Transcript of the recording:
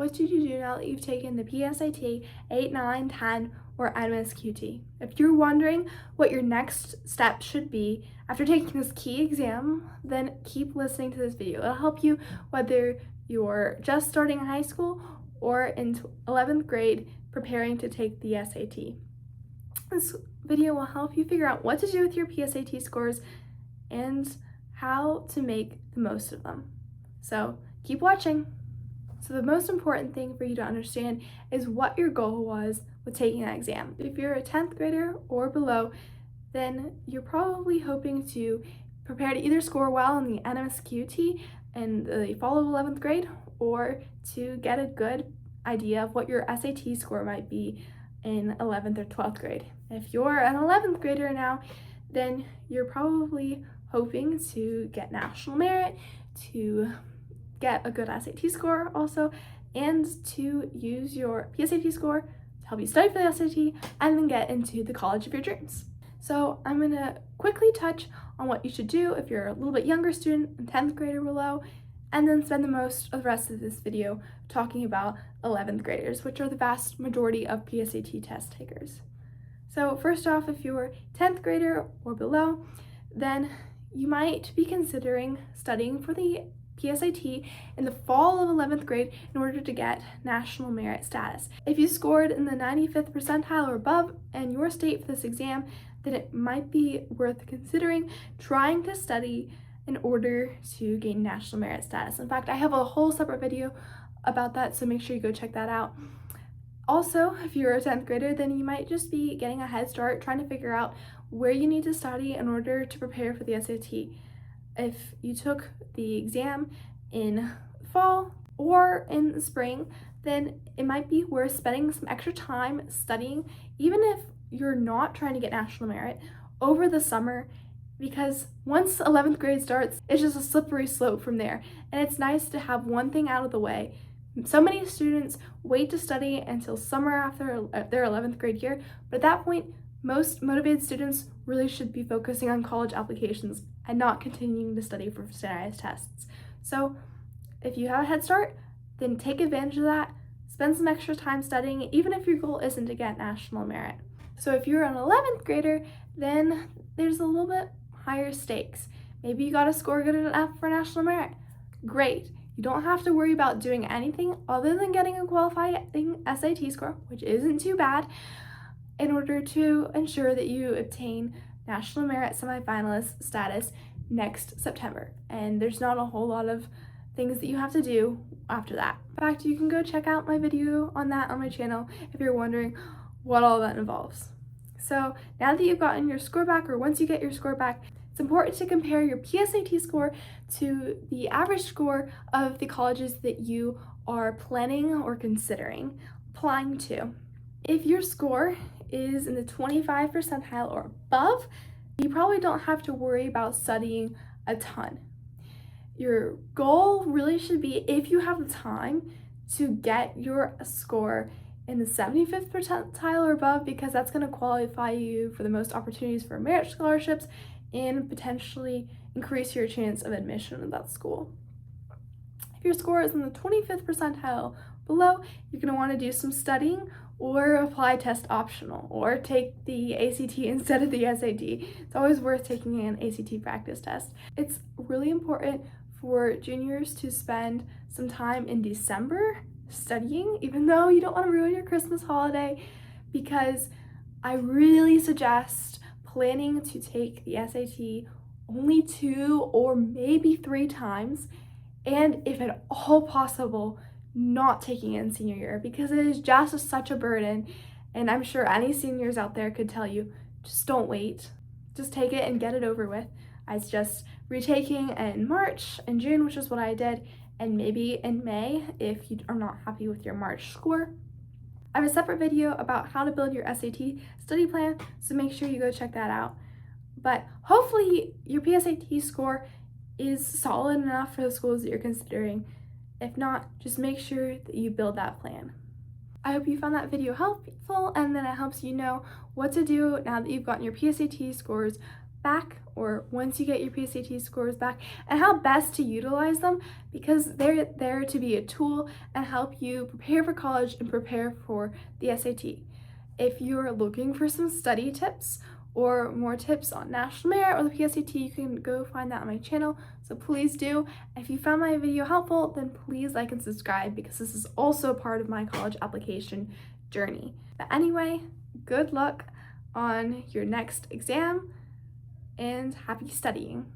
What should you do now that you've taken the PSAT 8, 9, 10, or NMSQT? If you're wondering what your next step should be after taking this key exam, then keep listening to this video. It'll help you whether you're just starting high school or in 11th grade preparing to take the SAT. This video will help you figure out what to do with your PSAT scores and how to make the most of them. So keep watching. So the most important thing for you to understand is what your goal was with taking that exam. If you're a 10th grader or below, then you're probably hoping to prepare to either score well in the NMSQT in the fall of 11th grade or to get a good idea of what your SAT score might be in 11th or 12th grade. If you're an 11th grader now, then you're probably hoping to get national merit, to get a good SAT score also, and to use your PSAT score to help you study for the SAT and then get into the college of your dreams. So I'm going to quickly touch on what you should do if you're a little bit younger student, in 10th grade or below, and then spend the most of the rest of this video talking about 11th graders, which are the vast majority of PSAT test takers. So first off, if you're 10th grader or below, then you might be considering studying for the PSAT in the fall of 11th grade in order to get national merit status. If you scored in the 95th percentile or above in your state for this exam, then it might be worth considering trying to study in order to gain national merit status. In fact, I have a whole separate video about that, so make sure you go check that out. Also, if you're a 10th grader, then you might just be getting a head start trying to figure out where you need to study in order to prepare for the SAT. If you took the exam in fall or in the spring, then it might be worth spending some extra time studying, even if you're not trying to get national merit, over the summer, because once 11th grade starts, it's just a slippery slope from there, and it's nice to have one thing out of the way. So many students wait to study until summer after their 11th grade year, but at that point, most motivated students really should be focusing on college applications and not continuing to study for standardized tests. So if you have a head start, then take advantage of that, spend some extra time studying, even if your goal isn't to get national merit. So if you're an 11th grader, then there's a little bit higher stakes. Maybe you got a score good enough for national merit. Great. You don't have to worry about doing anything other than getting a qualifying SAT score, which isn't too bad, in order to ensure that you obtain national merit semifinalist status next September. And there's not a whole lot of things that you have to do after that. In fact, you can go check out my video on that on my channel if you're wondering what all that involves. So now that you've gotten your score back, or once you get your score back, it's important to compare your PSAT score to the average score of the colleges that you are planning or considering applying to. If your score is in the 25th percentile or above, you probably don't have to worry about studying a ton. Your goal really should be, if you have the time, to get your score in the 75th percentile or above, because that's going to qualify you for the most opportunities for merit scholarships and potentially increase your chance of admission in that school. If your score is in the 25th percentile below, you're going to want to do some studying or apply test optional, or take the ACT instead of the SAT. It's always worth taking an ACT practice test. It's really important for juniors to spend some time in December studying, even though you don't want to ruin your Christmas holiday, because I really suggest planning to take the SAT only 2 or maybe 3 times, and if at all possible, not taking it in senior year, because it is just such a burden. And I'm sure any seniors out there could tell you, just don't wait, just take it and get it over with. I suggest retaking in March and June, which is what I did, and maybe in May if you are not happy with your March score. I have a separate video about how to build your SAT study plan, so make sure you go check that out. But hopefully your PSAT score is solid enough for the schools that you're considering. If not, just make sure that you build that plan. I hope you found that video helpful and that it helps you know what to do now that you've gotten your PSAT scores back, or once you get your PSAT scores back, and how best to utilize them, because they're there to be a tool and help you prepare for college and prepare for the SAT. If you're looking for some study tips or more tips on national merit or the PSAT, you can go find that on my channel, so please do. If you found my video helpful, then please like and subscribe, because this is also part of my college application journey. But anyway, good luck on your next exam and happy studying.